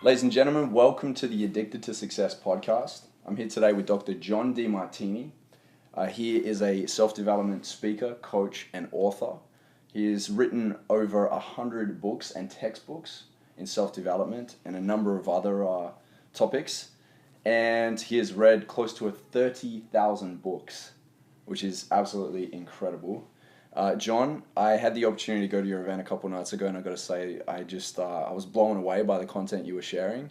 Ladies and gentlemen, welcome to the Addicted to Success podcast. I'm here today with Dr. John Demartini. He is a self-development speaker, coach, and author. He has written over 100 books and textbooks in self-development and a number of other topics. And he has read close to 30,000 books, which is absolutely incredible. John, I had the opportunity to go to your event a couple nights ago, and I got to say, I was blown away by the content you were sharing,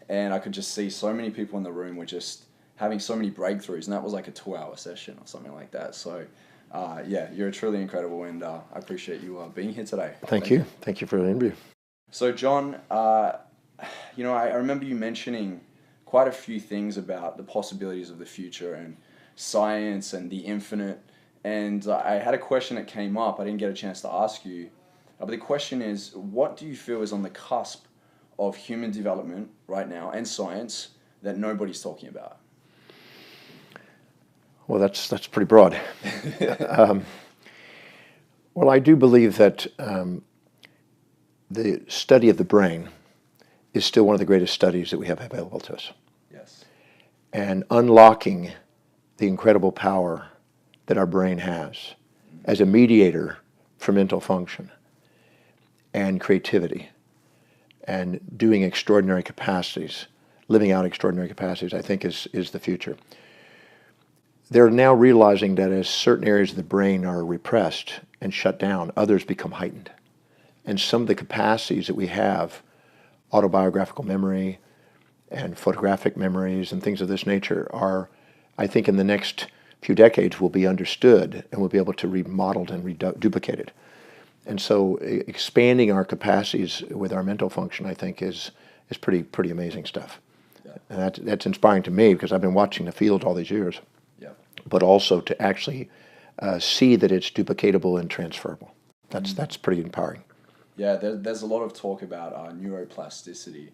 and I could just see so many people in the room were just having so many breakthroughs, and that was like a 2-hour session or something like that. So, yeah, you're truly incredible, and I appreciate you being here today. Thank you. Thank you for the interview. So, John, I remember you mentioning quite a few things about the possibilities of the future and science and the infinite. And I had a question that came up. I didn't get a chance to ask you. But the question is, what do you feel is on the cusp of human development right now and science that nobody's talking about? Well, that's pretty broad. Well, I do believe that the study of the brain is still one of the greatest studies that we have available to us. Yes. And unlocking the incredible power that our brain has as a mediator for mental function and creativity and doing extraordinary capacities, living out extraordinary capacities, I think is the future. They're now realizing that as certain areas of the brain are repressed and shut down, others become heightened. And some of the capacities that we have, autobiographical memory and photographic memories and things of this nature are, I think in the next few decades will be understood and we'll be able to remodeled and duplicated. And so expanding our capacities with our mental function, I think, is pretty amazing stuff. Yeah. And that's inspiring to me because I've been watching the field all these years. Yeah. But also to actually see that it's duplicatable and transferable. That's pretty empowering. Yeah, there's a lot of talk about neuroplasticity,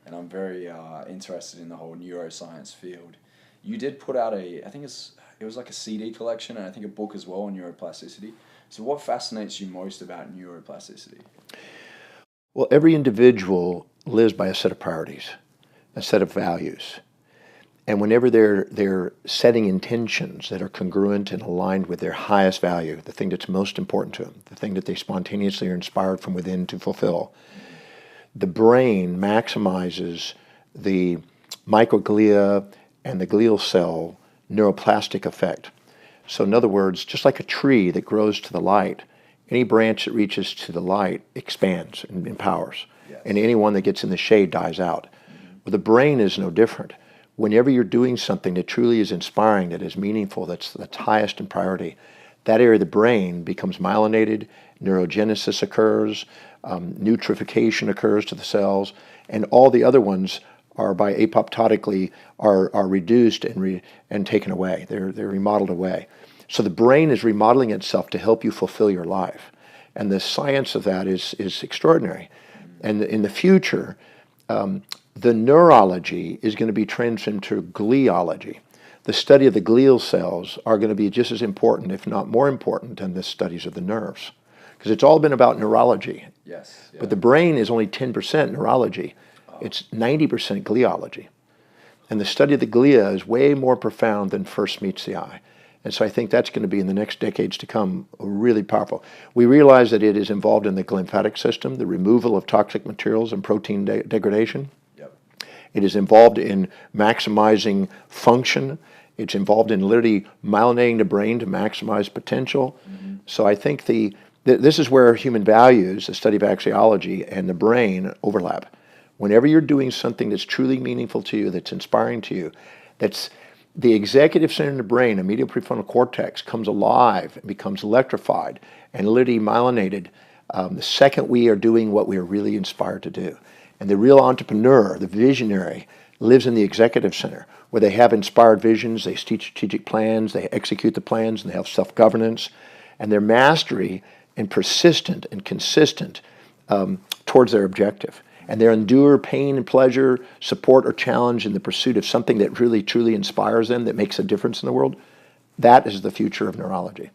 and I'm very interested in the whole neuroscience field. You did put out it was like a CD collection and I think a book as well on neuroplasticity. So what fascinates you most about neuroplasticity? Well, every individual lives by a set of priorities, a set of values. And whenever they're setting intentions that are congruent and aligned with their highest value, the thing that's most important to them, the thing that they spontaneously are inspired from within to fulfill, the brain maximizes the microglia and the glial cell neuroplastic effect. So in other words, just like a tree that grows to the light, any branch that reaches to the light expands and empowers. Yes. And any one that gets in the shade dies out. Well, the brain is no different. Whenever you're doing something that truly is inspiring, that is meaningful, that's highest in priority, that area of the brain becomes myelinated, neurogenesis occurs, nutrification occurs to the cells, and all the other ones are by apoptotically are reduced and taken away. They're remodeled away. So the brain is remodeling itself to help you fulfill your life, and the science of that is extraordinary. And in the future, the neurology is going to be transformed to gliology. The study of the glial cells are going to be just as important, if not more important, than the studies of the nerves, because it's all been about neurology. Yes. Yeah. But the brain is only 10% neurology. It's 90% gliology. And the study of the glia is way more profound than first meets the eye. And so I think that's going to be in the next decades to come really powerful. We realize that it is involved in the lymphatic system, the removal of toxic materials and protein degradation. Yep. It is involved in maximizing function. It's involved in literally myelinating the brain to maximize potential. Mm-hmm. So I think this is where human values, the study of axiology, and the brain overlap. Whenever you're doing something that's truly meaningful to you, that's inspiring to you, that's the executive center in the brain, the medial prefrontal cortex, comes alive and becomes electrified and literally myelinated the second we are doing what we are really inspired to do. And the real entrepreneur, the visionary, lives in the executive center, where they have inspired visions, they see strategic plans, they execute the plans, and they have self-governance, and their mastery and persistent and consistent towards their objective. And they endure pain and pleasure, support or challenge in the pursuit of something that really, truly inspires them, that makes a difference in the world. That is the future of neurology.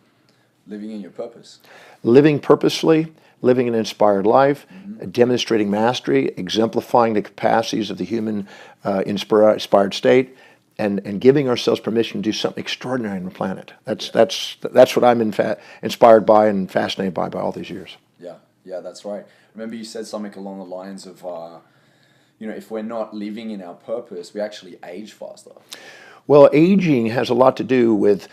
living in your purpose. Living purposefully, living an inspired life, demonstrating mastery, exemplifying the capacities of the human inspired state, and giving ourselves permission to do something extraordinary on the planet. That's what I'm inspired by and fascinated by all these years. Yeah, that's right. Remember you said something along the lines of, if we're not living in our purpose, we actually age faster. Well, aging has a lot to do with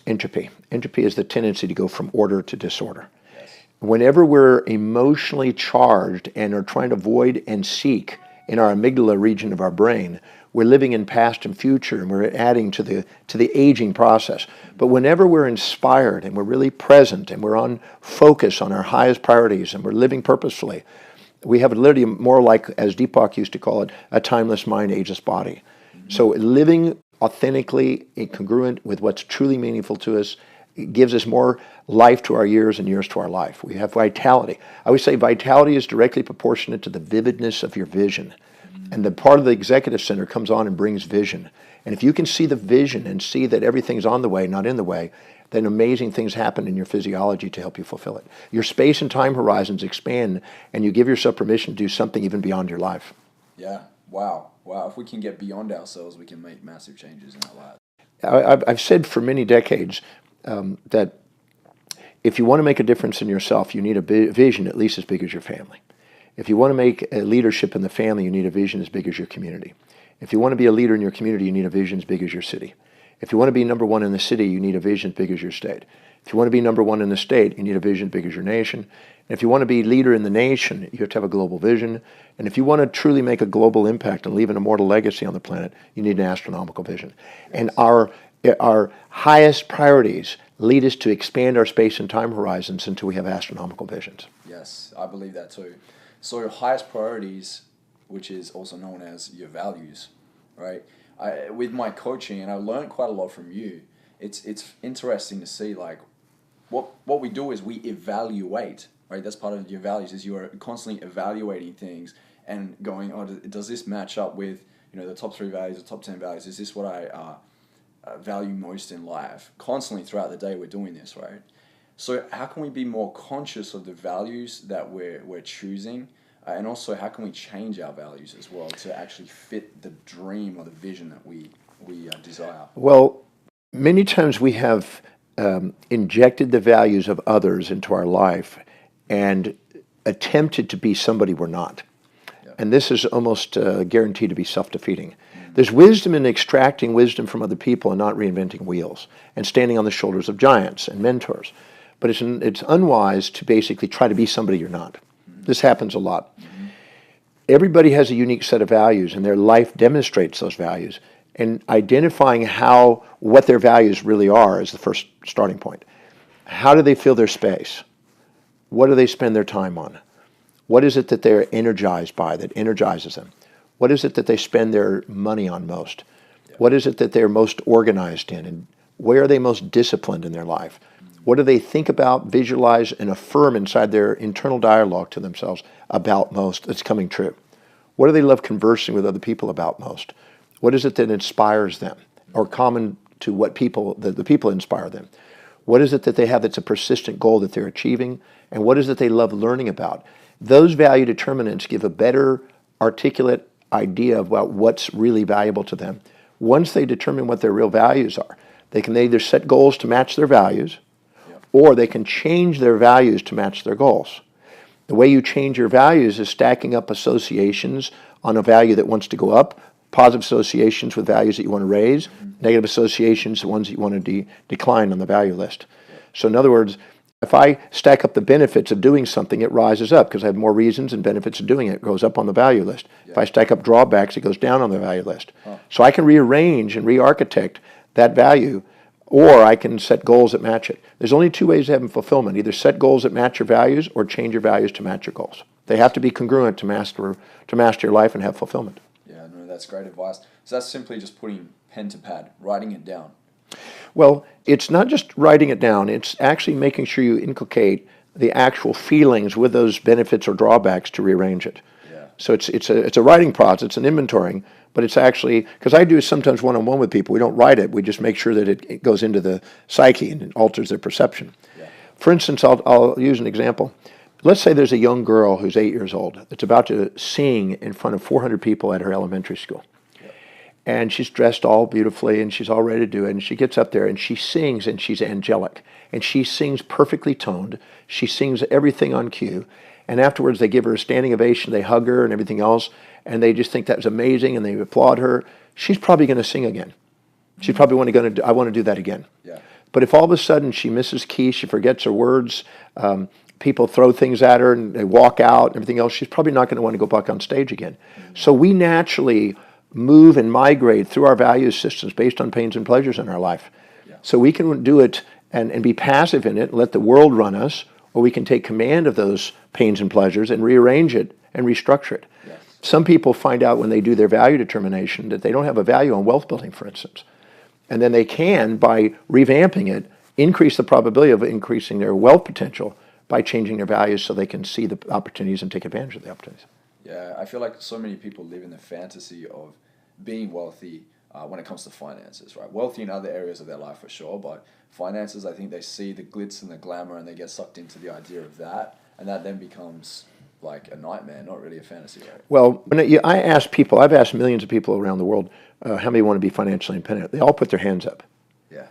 entropy. Entropy is the tendency to go from order to disorder. Yes. Whenever we're emotionally charged and are trying to avoid and seek in our amygdala region of our brain, we're living in past and future, and we're adding to the aging process. But whenever we're inspired and we're really present and we're on focus on our highest priorities and we're living purposefully, we have literally more like, as Deepak used to call it, a timeless mind, ageless body. So living authentically, congruent with what's truly meaningful to us, it gives us more life to our years and years to our life. We have vitality. I always say vitality is directly proportionate to the vividness of your vision. And the part of the executive center comes on and brings vision. And if you can see the vision and see that everything's on the way, not in the way, then amazing things happen in your physiology to help you fulfill it. Your space and time horizons expand, and you give yourself permission to do something even beyond your life. Yeah. Wow. If we can get beyond ourselves, we can make massive changes in our lives. I've said for many decades that if you want to make a difference in yourself, you need a vision at least as big as your family. If you want to make a leadership in the family, you need a vision as big as your community. If you want to be a leader in your community, you need a vision as big as your city. If you want to be number one in the city, you need a vision as big as your state. If you want to be number one in the state, you need a vision as big as your nation. And if you want to be leader in the nation, you have to have a global vision. And if you want to truly make a global impact and leave an immortal legacy on the planet, you need an astronomical vision. And our highest priorities lead us to expand our space and time horizons until we have astronomical visions. Yes, I believe that too. So your highest priorities, which is also known as your values, right? With my coaching, and I learned quite a lot from you, it's interesting to see like what we do is we evaluate, right? That's part of your values, is you are constantly evaluating things and going, does this match up with the top 3 values, the top 10 values? Is this what I value most in life? Constantly throughout the day we're doing this, right? So how can we be more conscious of the values that we're choosing? And also, how can we change our values as well to actually fit the dream or the vision that we desire? Well, many times we have injected the values of others into our life and attempted to be somebody we're not. Yeah. And this is almost guaranteed to be self-defeating. There's wisdom in extracting wisdom from other people and not reinventing wheels and standing on the shoulders of giants and mentors. But it's unwise to basically try to be somebody you're not. This happens a lot. Everybody has a unique set of values, and their life demonstrates those values. And identifying what their values really are is the first starting point. How do they fill their space? What do they spend their time on? What is it that they're energized by that energizes them? What is it that they spend their money on most? Yeah. What is it that they're most organized in? And where are they most disciplined in their life? What do they think about, visualize, and affirm inside their internal dialogue to themselves about most that's coming true? What do they love conversing with other people about most? What is it that inspires them, or common to what the people inspire them? What is it that they have that's a persistent goal that they're achieving? And what is it they love learning about? Those value determinants give a better articulate idea about what's really valuable to them. Once they determine what their real values are, they can either set goals to match their values, or they can change their values to match their goals. The way you change your values is stacking up associations on a value that wants to go up, positive associations with values that you want to raise, negative associations, the ones that you want to decline on the value list. So in other words, if I stack up the benefits of doing something, it rises up because I have more reasons and benefits of doing it. It goes up on the value list. Yeah. If I stack up drawbacks, it goes down on the value list. Oh. So I can rearrange and re-architect that value, or I can set goals that match it. There's only 2 ways of having fulfillment. Either set goals that match your values or change your values to match your goals. They have to be congruent to master your life and have fulfillment. Yeah, no, that's great advice. So that's simply just putting pen to pad, writing it down. Well, it's not just writing it down. It's actually making sure you inculcate the actual feelings with those benefits or drawbacks to rearrange it. Yeah. So it's a writing process. It's an inventorying, but it's actually, because I do sometimes one-on-one with people, we don't write it, we just make sure that it goes into the psyche and it alters their perception. Yeah. For instance, I'll use an example. Let's say there's a young girl who's 8 years old that's about to sing in front of 400 people at her elementary school. And she's dressed all beautifully and she's all ready to do it. And she gets up there and she sings, and she's angelic. And she sings perfectly toned. She sings everything on cue. And afterwards they give her a standing ovation, they hug her and everything else. And they just think that was amazing and they applaud her. She's probably going to sing again. She's probably going to, I want to do that again. Yeah. But if all of a sudden she misses key, she forgets her words, people throw things at her and they walk out and everything else, she's probably not going to want to go back on stage again. So we naturally move and migrate through our value systems based on pains and pleasures in our life. Yeah. So we can do it and be passive in it, and let the world run us, or we can take command of those pains and pleasures and rearrange it and restructure it. Yes. Some people find out when they do their value determination that they don't have a value on wealth building, for instance. And then they can, by revamping it, increase the probability of increasing their wealth potential by changing their values so they can see the opportunities and take advantage of the opportunities. Yeah, I feel like so many people live in the fantasy of being wealthy when it comes to finances, right? Wealthy in other areas of their life for sure, but finances, I think they see the glitz and the glamour and they get sucked into the idea of that, and that then becomes like a nightmare, not really a fantasy, right? Well, I ask people, I've asked millions of people around the world how many want to be financially independent. They all put their hands up. Yeah.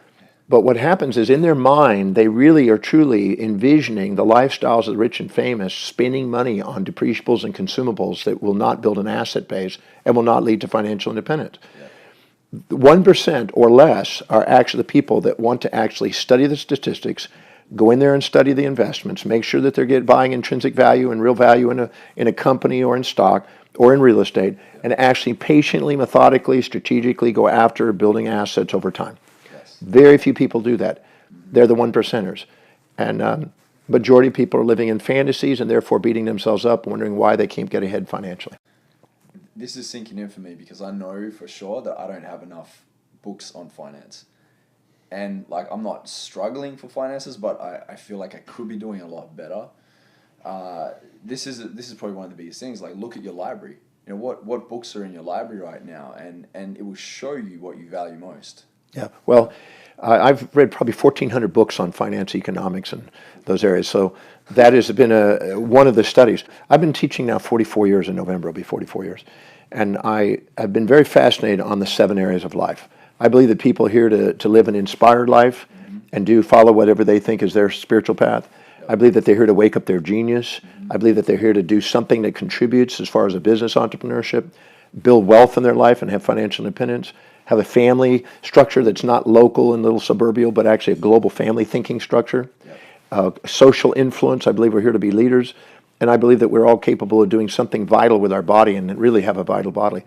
But what happens is in their mind, they really are truly envisioning the lifestyles of the rich and famous, spending money on depreciables and consumables that will not build an asset base and will not lead to financial independence. Yeah. 1% or less are actually the people that want to actually study the statistics, go in there and study the investments, make sure that they're buying intrinsic value and real value in a company or in stock or in real estate, and actually patiently, methodically, strategically go after building assets over time. Very few people do that. They're the 1%ers. And majority of people are living in fantasies and therefore beating themselves up, wondering why they can't get ahead financially. This is sinking in for me because I know for sure that I don't have enough books on finance. And like, I'm not struggling for finances, but I feel like I could be doing a lot better. This is probably one of the biggest things. Like, look at your library. You know, what books are in your library right now, and it will show you what you value most. Yeah, well, I've read probably 1,400 books on finance, economics, and those areas. So that has been one of the studies. I've been teaching now 44 years. In November, it'll be 44 years. And I have been very fascinated on the 7 areas of life. I believe that people are here to live an inspired life and do follow whatever they think is their spiritual path. I believe that they're here to wake up their genius. I believe that they're here to do something that contributes as far as a business entrepreneurship, build wealth in their life and have financial independence, have a family structure that's not local and little suburbial, but actually a global family thinking structure. Social influence, I believe we're here to be leaders. And I believe that we're all capable of doing something vital with our body and really have a vital body.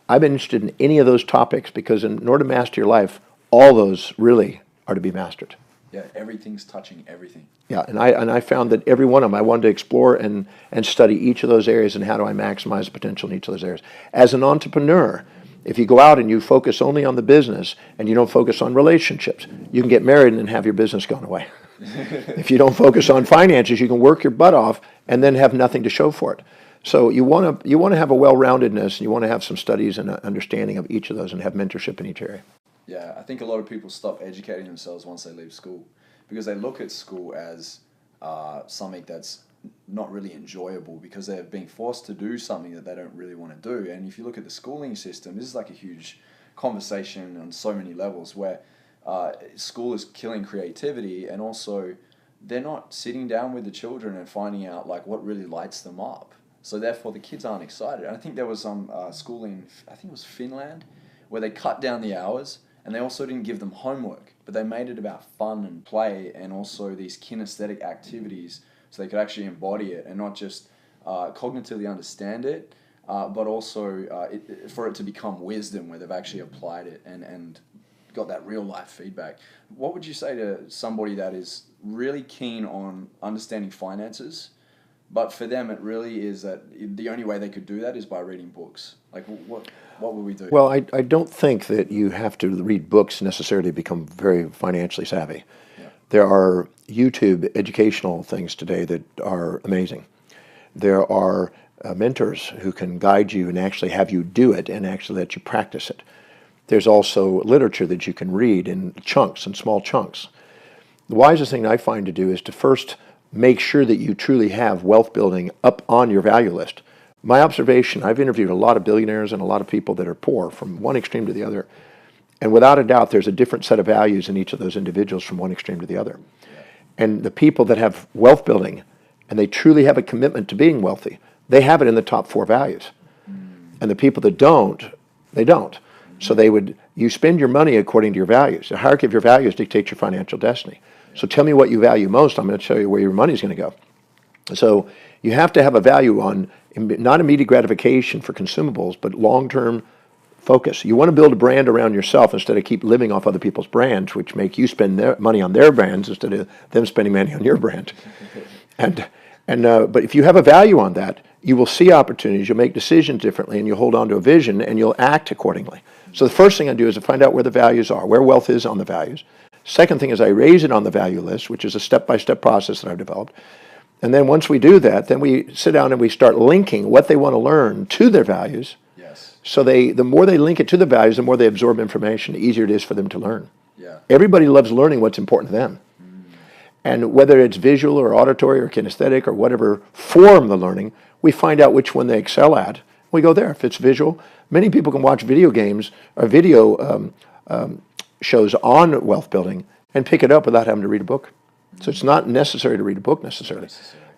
I've been interested in any of those topics because in order to master your life, all those really are to be mastered. Yeah, everything's touching everything. Yeah, and I found that every one of them, I wanted to explore and study each of those areas and how do I maximize the potential in each of those areas. As an entrepreneur, if you go out and you focus only on the business and you don't focus on relationships, you can get married and then have your business going away. If you don't focus on finances, you can work your butt off and then have nothing to show for it. So you want to have a well-roundedness, and you want to have some studies and understanding of each of those and have mentorship in each area. Yeah, I think a lot of people stop educating themselves once they leave school because they look at school as something that's not really enjoyable because they're being forced to do something that they don't really want to do. And if you look at the schooling system, this is like a huge conversation on so many levels where school is killing creativity, and also they're not sitting down with the children and finding out like what really lights them up. So therefore the kids aren't excited. And I think there was some school in, I think it was Finland, where they cut down the hours and they also didn't give them homework, but they made it about fun and play and also these kinesthetic activities so they could actually embody it and not just cognitively understand it, but also for it to become wisdom where they've actually applied it and got that real life feedback. What would you say to somebody that is really keen on understanding finances, but for them it really is that the only way they could do that is by reading books? Like what would we do? Well, I don't think that you have to read books necessarily to become very financially savvy. Yeah. There are YouTube educational things today that are amazing. There are mentors who can guide you and actually have you do it and actually let you practice it. There's also literature that you can read in chunks, in small chunks. The wisest thing I find to do is to first make sure that you truly have wealth building up on your value list. My observation, I've interviewed a lot of billionaires and a lot of people that are poor from one extreme to the other. And without a doubt, there's a different set of values in each of those individuals from one extreme to the other. And the people that have wealth building and they truly have a commitment to being wealthy, they have it in the top 4 values. And the people that don't, they don't. So you spend your money according to your values. The hierarchy of your values dictates your financial destiny. So tell me what you value most. I'm going to tell you where your money's going to go. So you have to have a value on not immediate gratification for consumables, but long-term focus. You want to build a brand around yourself instead of keep living off other people's brands, which make you spend their money on their brands instead of them spending money on your brand. But if you have a value on that, you will see opportunities, you'll make decisions differently, and you'll hold on to a vision, and you'll act accordingly. So the first thing I do is to find out where the values are, where wealth is on the values. Second thing is I raise it on the value list, which is a step-by-step process that I've developed. And then once we do that, then we sit down and we start linking what they want to learn to their values. Yes. So the more they link it to the values, the more they absorb information, the easier it is for them to learn. Yeah. Everybody loves learning what's important to them. And whether it's visual or auditory or kinesthetic or whatever form the learning, we find out which one they excel at. We go there. If it's visual, many people can watch video games or video shows on wealth building and pick it up without having to read a book. So it's not necessary to read a book necessarily.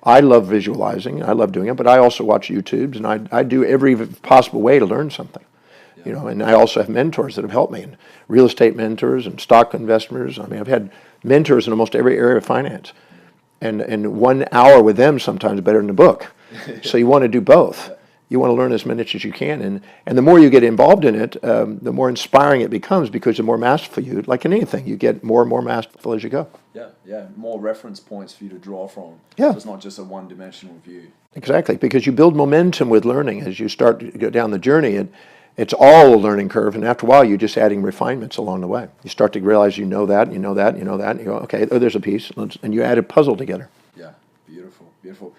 I love visualizing. I love doing it, but I also watch YouTubes, and I do every possible way to learn something. You know, and I also have mentors that have helped me, and real estate mentors and stock investors. I mean, I've had mentors in almost every area of finance, and 1 hour with them sometimes is better than a book. So you want to do both. You want to learn as much as you can, and the more you get involved in it, the more inspiring it becomes, because the more masterful you, like in anything, you get more and more masterful as you go. Yeah, more reference points for you to draw from. Yeah. So it's not just a one-dimensional view. Exactly, because you build momentum with learning as you start to go down the journey. It's all a learning curve, and after a while, you're just adding refinements along the way. You start to realize you know that, you know that, you know that, and you go, okay, there's a piece, and you add a puzzle together. Yeah, beautiful, beautiful.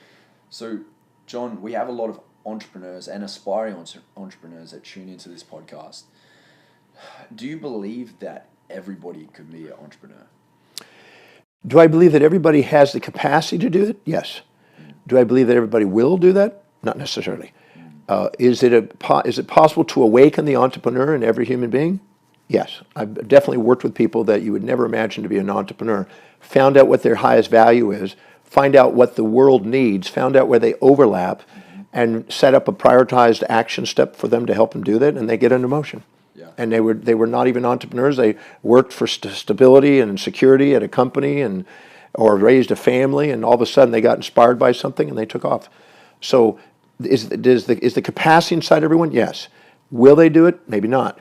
So, John, we have a lot of entrepreneurs and aspiring entrepreneurs that tune into this podcast. Do you believe that everybody could be an entrepreneur? Do I believe that everybody has the capacity to do it? Yes. Do I believe that everybody will do that? Not necessarily. Is it possible to awaken the entrepreneur in every human being? Yes. I've definitely worked with people that you would never imagine to be an entrepreneur, found out what their highest value is, find out what the world needs, found out where they overlap, and set up a prioritized action step for them to help them do that, and they get into motion. Yeah. And they were not even entrepreneurs. They worked for stability and security at a company or raised a family, and all of a sudden they got inspired by something and they took off. So is the capacity inside everyone? Yes. Will they do it? Maybe not.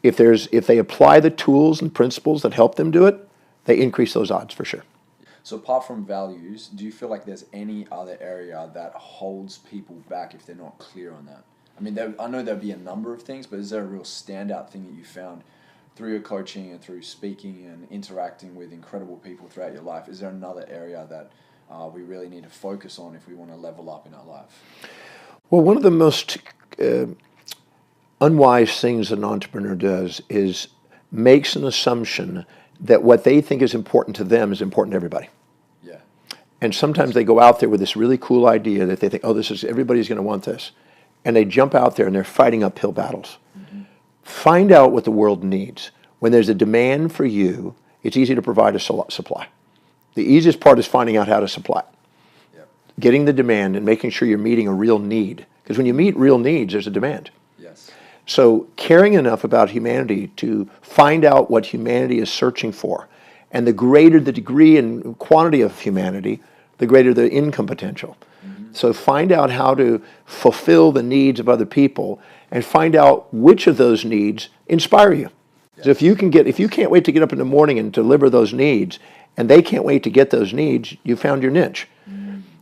If they apply the tools and principles that help them do it, they increase those odds for sure. So apart from values, do you feel like there's any other area that holds people back if they're not clear on that? I mean, I know there'll be a number of things, but is there a real standout thing that you found through your coaching and through speaking and interacting with incredible people throughout your life? Is there another area that we really need to focus on if we want to level up in our life? Well, one of the most unwise things an entrepreneur does is makes an assumption that what they think is important to them is important to everybody. Yeah. And sometimes they go out there with this really cool idea that they think, oh, everybody's going to want this. And they jump out there and they're fighting uphill battles. Mm-hmm. Find out what the world needs. When there's a demand for you, it's easy to provide a supply. The easiest part is finding out how to supply. Yep. Getting the demand and making sure you're meeting a real need. Because when you meet real needs, there's a demand. Yes. So caring enough about humanity to find out what humanity is searching for. And the greater the degree and quantity of humanity, the greater the income potential. So find out how to fulfill the needs of other people, and find out which of those needs inspire you. Yes. So if you can't wait to get up in the morning and deliver those needs, and they can't wait to get those needs, you found your niche.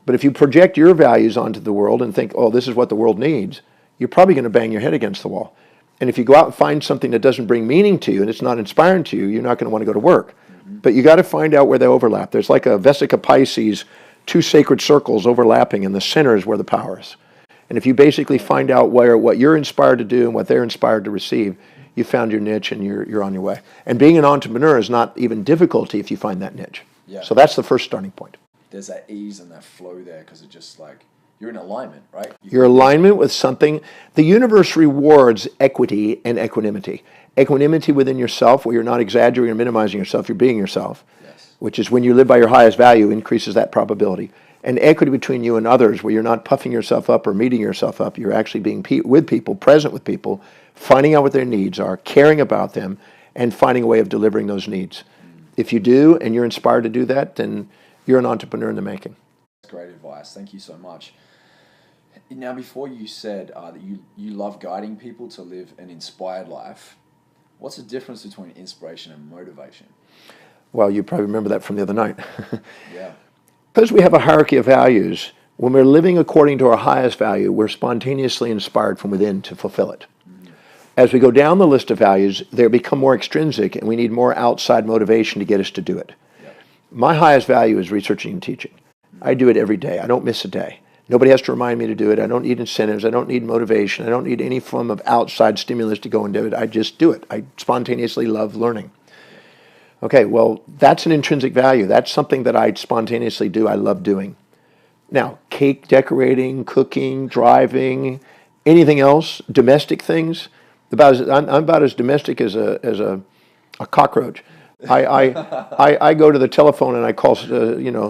But if you project your values onto the world and think, oh, this is what the world needs, you're probably going to bang your head against the wall. And if you go out and find something that doesn't bring meaning to you and it's not inspiring to you, you're not going to want to go to work. But you got to find out where they overlap. There's like a Vesica Pisces, 2 sacred circles overlapping, and the center is where the power is. And if you basically find out what you're inspired to do and what they're inspired to receive, you found your niche and you're on your way. And being an entrepreneur is not even difficulty if you find that niche. Yeah. So that's the first starting point. There's that ease and that flow there because it just like you're in alignment, right? Your alignment with something. The universe rewards equity and equanimity. Equanimity within yourself, where you're not exaggerating or minimizing yourself, you're being yourself, Yes. which is when you live by your highest value, increases that probability. And equity between you and others, where you're not puffing yourself up or meeting yourself up, you're actually being with people, present with people, finding out what their needs are, caring about them, and finding a way of delivering those needs. If you do, and you're inspired to do that, then you're an entrepreneur in the making. That's great advice. Thank you so much. Now, before you said that you love guiding people to live an inspired life, what's the difference between inspiration and motivation? Well, you probably remember that from the other night. Yeah. Because we have a hierarchy of values, when we're living according to our highest value, we're spontaneously inspired from within to fulfill it. As we go down the list of values, they become more extrinsic, and we need more outside motivation to get us to do it. Yep. My highest value is researching and teaching. I do it every day. I don't miss a day. Nobody has to remind me to do it. I don't need incentives. I don't need motivation. I don't need any form of outside stimulus to go and do it. I just do it. I spontaneously love learning. Okay, well, that's an intrinsic value. That's something that I spontaneously do. I love doing. Now, cake decorating, cooking, driving, anything else, domestic things, I'm about as domestic as a cockroach. I go to the telephone and I call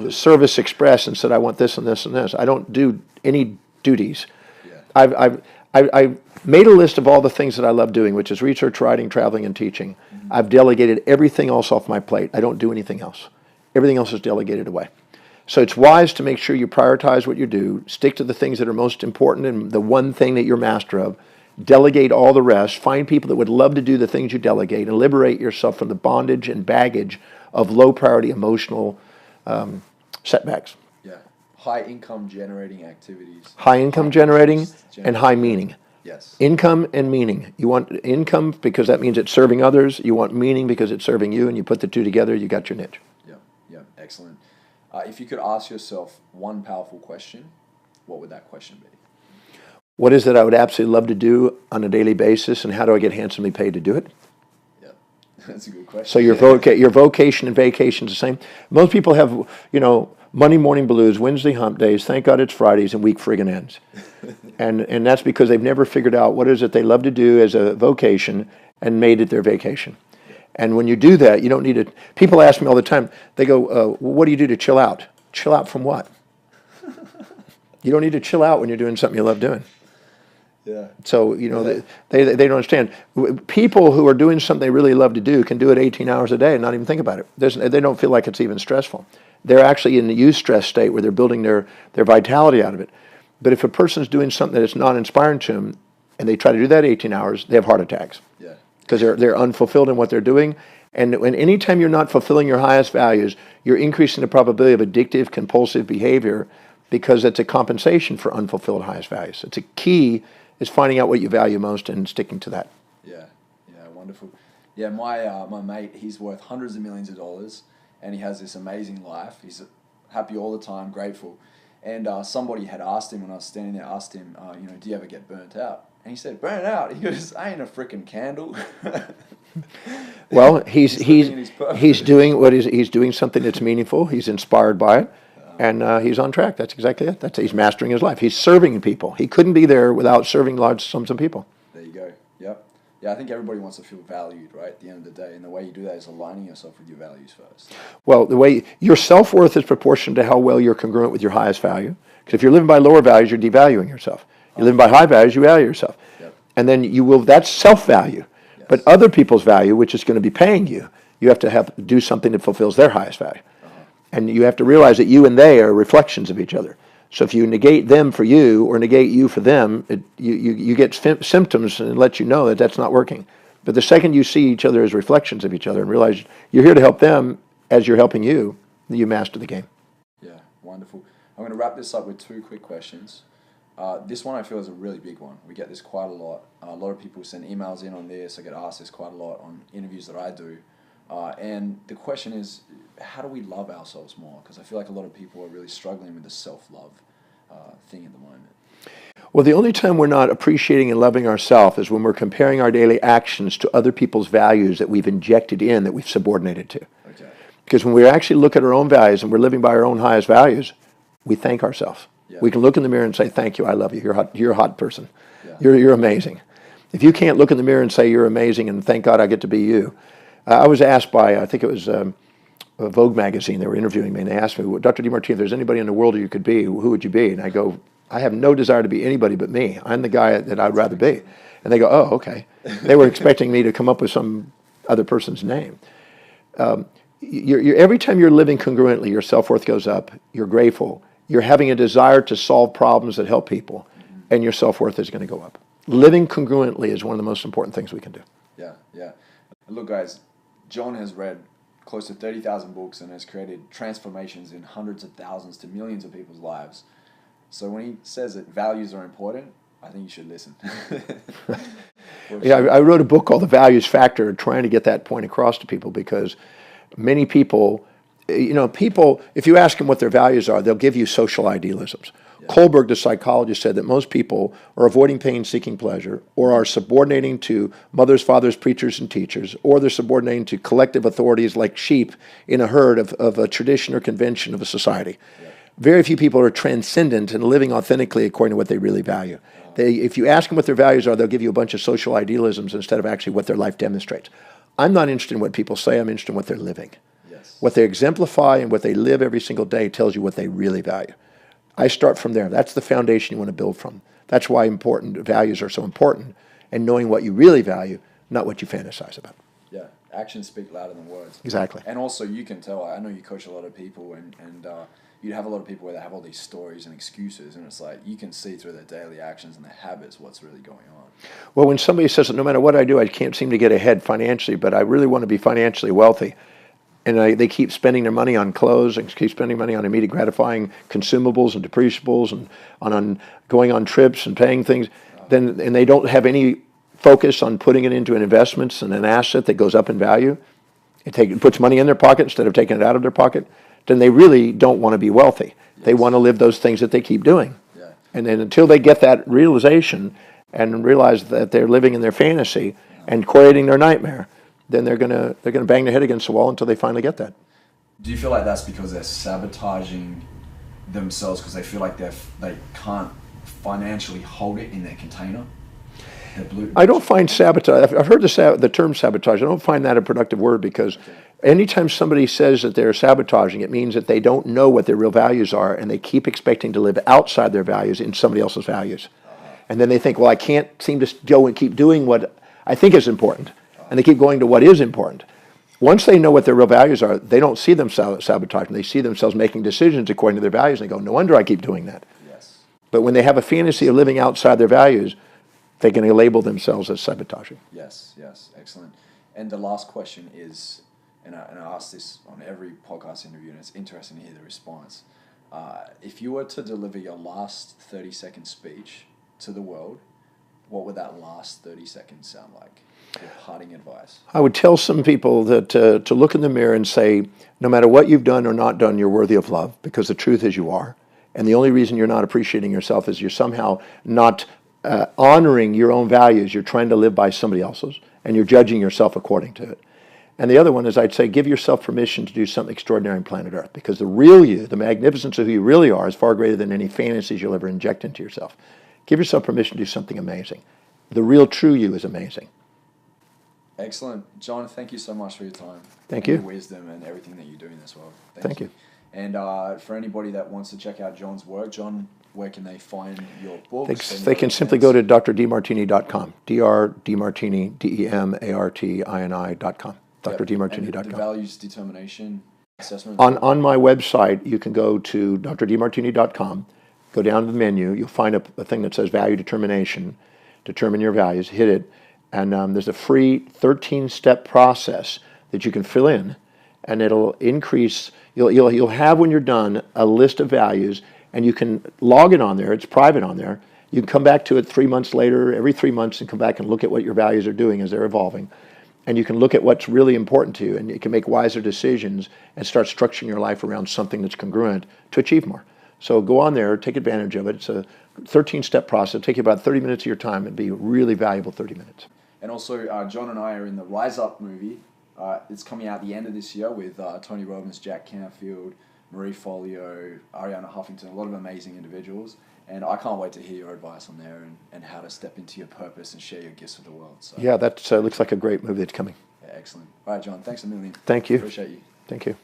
Service Express and said I want this and this and this. I don't do any duties. Yeah. I've made a list of all the things that I love doing, which is research, writing, traveling, and teaching. I've delegated everything else off my plate. I don't do anything else. Everything else is delegated away. So it's wise to make sure you prioritize what you do, stick to the things that are most important and the one thing that you're master of, delegate all the rest, find people that would love to do the things you delegate, and liberate yourself from the bondage and baggage of low priority emotional setbacks. Yeah. High income generating activities. High income generating and high meaning. Yes. Income and meaning. You want income because that means it's serving others. You want meaning because it's serving you, and you put the two together, you got your niche. Yeah. Yeah. Excellent. If you could ask yourself one powerful question, what would that question be? What is it I would absolutely love to do on a daily basis, and how do I get handsomely paid to do it? Yeah, that's a good question. So your vocation and vacation is the same. Most people have, Monday morning blues, Wednesday hump days, thank God it's Fridays, and week friggin' ends. and that's because they've never figured out what is it they love to do as a vocation and made it their vacation. And when you do that, you don't need it. People ask me all the time, they go, what do you do to chill out? Chill out from what? You don't need to chill out when you're doing something you love doing. Yeah. So, they don't understand. People who are doing something they really love to do can do it 18 hours a day and not even think about it. They don't feel like it's even stressful. They're actually in the eustress state where they're building their vitality out of it. But if a person's doing something that's not inspiring to them and they try to do that 18 hours, they have heart attacks. Yeah. Because they're unfulfilled in what they're doing. And anytime you're not fulfilling your highest values, you're increasing the probability of addictive, compulsive behavior, because it's a compensation for unfulfilled highest values. It's a key is finding out what you value most and sticking to that. Yeah, yeah, wonderful. Yeah, my mate, he's worth hundreds of millions of dollars, and he has this amazing life. He's happy all the time, grateful. And somebody had asked him when I was standing there, asked him, do you ever get burnt out? And he said, burnt out? He goes, I ain't a freaking candle. Well, he's doing he's doing something that's meaningful. He's inspired by it. And he's on track. That's exactly it. He's mastering his life. He's serving people. He couldn't be there without serving large sums of people. There you go. Yep. Yeah, I think everybody wants to feel valued, right, at the end of the day. And the way you do that is aligning yourself with your values first. Well, the way your self-worth is proportional to how well you're congruent with your highest value. Because if you're living by lower values, you're devaluing yourself. You're living by high values, you value yourself. Yep. And then that's self-value. Yes. But other people's value, which is going to be paying you, you have to do something that fulfills their highest value. And you have to realize that you and they are reflections of each other. So if you negate them for you or negate you for them, you get symptoms and it lets you know that that's not working. But the second you see each other as reflections of each other and realize you're here to help them as you're helping you master the game. Yeah, wonderful. I'm going to wrap this up with two quick questions. This one I feel is a really big one. We get this quite a lot. A lot of people send emails in on this. I get asked this quite a lot on interviews that I do. And the question is, how do we love ourselves more? Because I feel like a lot of people are really struggling with the self-love thing at the moment. Well, the only time we're not appreciating and loving ourselves is when we're comparing our daily actions to other people's values that we've injected in, that we've subordinated to. Okay. Because when we actually look at our own values and we're living by our own highest values, we thank ourselves. Yeah. We can look in the mirror and say, thank you, I love you, you're a hot person. Yeah. You're amazing. If you can't look in the mirror and say you're amazing and thank God I get to be you. I was asked by, I think it was Vogue magazine, they were interviewing me, and they asked me, well, Dr. DeMartini, if there's anybody in the world you could be, who would you be? And I go, I have no desire to be anybody but me. I'm the guy that I'd rather be. And they go, oh, okay. They were expecting me to come up with some other person's name. Every time you're living congruently, your self-worth goes up, you're grateful, you're having a desire to solve problems that help people, and your self-worth is going to go up. Living congruently is one of the most important things we can do. Yeah, yeah. Look, guys, John has read close to 30,000 books and has created transformations in hundreds of thousands to millions of people's lives. So when he says that values are important, I think you should listen. Yeah, I wrote a book called The Values Factor, trying to get that point across to people, because many people, people, if you ask them what their values are, they'll give you social idealisms. Yeah. Kohlberg, the psychologist, said that most people are avoiding pain, seeking pleasure, or are subordinating to mothers, fathers, preachers, and teachers, or they're subordinating to collective authorities like sheep in a herd of a tradition or convention of a society. Yeah. Very few people are transcendent and living authentically according to what they really value. If you ask them what their values are, they'll give you a bunch of social idealisms instead of actually what their life demonstrates. I'm not interested in what people say, I'm interested in what they're living. Yes. What they exemplify and what they live every single day tells you what they really value. I start from there. That's the foundation you want to build from. That's why values are so important, and knowing what you really value, not what you fantasize about. Yeah, actions speak louder than words. Exactly. And also you can tell, I know you coach a lot of people, and you have a lot of people where they have all these stories and excuses, and it's like you can see through their daily actions and their habits what's really going on. Well, when somebody says that no matter what I do, I can't seem to get ahead financially, but I really want to be financially wealthy, and they keep spending their money on clothes and keep spending money on immediate gratifying consumables and depreciables and on going on trips and paying things, and they don't have any focus on putting it into an investments and an asset that goes up in value, it puts money in their pocket instead of taking it out of their pocket, then they really don't want to be wealthy. Yes. They want to live those things that they keep doing. Yeah. And then until they get that realization and realize that they're living in their fantasy and creating their nightmare, then they're gonna bang their head against the wall until they finally get that. Do you feel like that's because they're sabotaging themselves because they feel like they can't financially hold it in their container? I don't find sabotage. I've heard the term sabotage. I don't find that a productive word, because anytime somebody says that they're sabotaging, it means that they don't know what their real values are, and they keep expecting to live outside their values in somebody else's values. And then they think, well, I can't seem to go and keep doing what I think is important. And they keep going to what is important. Once they know what their real values are, they don't see themselves sabotaging. They see themselves making decisions according to their values, and they go, no wonder I keep doing that. Yes. But when they have a fantasy of living outside their values, they're going to label themselves as sabotaging. Yes, yes, excellent. And the last question is, and I ask this on every podcast interview, and it's interesting to hear the response. If you were to deliver your last 30-second speech to the world, what would that last 30 seconds sound like? Your parting advice. I would tell some people that to look in the mirror and say, no matter what you've done or not done, you're worthy of love, because the truth is you are. And the only reason you're not appreciating yourself is you're somehow not honoring your own values. You're trying to live by somebody else's, and you're judging yourself according to it. And the other one is, I'd say, give yourself permission to do something extraordinary on planet Earth, because the real you, the magnificence of who you really are, is far greater than any fantasies you'll ever inject into yourself. Give yourself permission to do something amazing. The real true you is amazing. Excellent. John, thank you so much for your time. Thank you. Your wisdom and everything that you're doing as well. Thank you. And for anybody that wants to check out John's work, John, where can they find your books? They can simply go to drdemartini.com, DRDemartini, DEMARTINI.com, drdemartini.com. The values determination assessment? On my website, you can go to drdemartini.com, go down to the menu, you'll find a thing that says value determination, determine your values, hit it, and there's a free 13-step process that you can fill in, and it'll increase, you'll have, when you're done, a list of values, and you can log it on there. It's private on there. You can come back to it 3 months later, every 3 months, and come back and look at what your values are doing as they're evolving. And you can look at what's really important to you, and you can make wiser decisions and start structuring your life around something that's congruent to achieve more. So go on there, take advantage of it. It's a 13-step process. It'll take you about 30 minutes of your time. It'd be a really valuable 30 minutes. And also, John and I are in the Rise Up movie. It's coming out the end of this year with Tony Robbins, Jack Canfield, Marie Folio, Ariana Huffington, a lot of amazing individuals. And I can't wait to hear your advice on there and how to step into your purpose and share your gifts with the world. So, Yeah, that looks like a great movie that's coming. yeah, excellent. All right, John, thanks a million. Thank you. Appreciate you. Thank you.